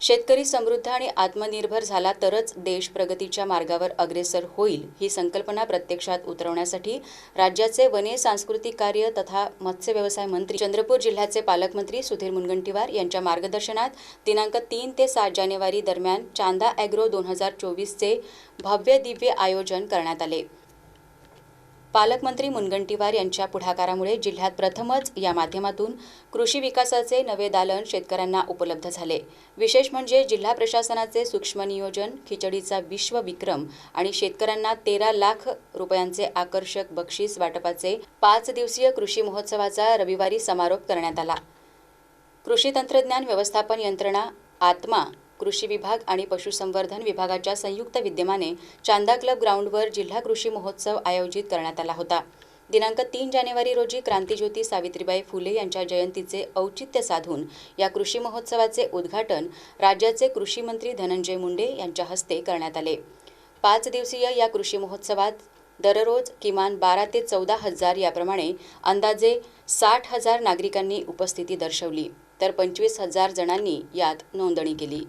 शेतकरी समृद्ध आणि आत्मनिर्भर झाला तरच देश प्रगतीच्या मार्गावर अग्रेसर होईल ही संकल्पना प्रत्यक्षात उतरवण्यासाठी राज्याचे वने सांस्कृतिक कार्य तथा मत्स्य व्यवसाय मंत्री चंद्रपूर जिल्ह्याचे पालकमंत्री सुधीर मुनगंटीवार यांच्या मार्गदर्शनात दिनांक 3 ते 7 जानेवारी दरम्यान चांदा ॲग्रो 2024चे भव्य दिव्य आयोजन करण्यात आले। पालकमंत्री मुनगंटीवार यांच्या पुढाकारामुळे जिल्ह्यात प्रथमच या माध्यमातून कृषी विकासाचे नवे दालन शेतकऱ्यांना उपलब्ध झाले। विशेष म्हणजे जिल्हा प्रशासनाचे सूक्ष्म नियोजन, खिचडीचा विश्वविक्रम आणि शेतकऱ्यांना 13 लाख रुपयांचे आकर्षक बक्षीस वाटपाचे 5 दिवसीय कृषी महोत्सवाचा रविवारी समारोप करण्यात आला। कृषी तंत्रज्ञान व्यवस्थापन यंत्रणा, आत्मा, कृषी विभाग आणि पशुसंवर्धन विभागाच्या संयुक्त विद्यमाने चांदा क्लब ग्राउंडवर जिल्हा कृषी महोत्सव आयोजित करण्यात आला होता। दिनांक 3 जानेवारी रोजी क्रांतिज्योती सावित्रीबाई फुले यांच्या जयंतीचे औचित्य साधून या कृषी महोत्सवाचे उद्घाटन राज्याचे कृषी मंत्री धनंजय मुंडे यांच्या हस्ते करण्यात आले। 5 दिवसीय या कृषी महोत्सवात दररोज किमान 12 ते 14 हजार याप्रमाणे अंदाजे 60,000 नागरिकांनी उपस्थिती दर्शवली तर 25,000 जणांनी यात नोंदणी केली।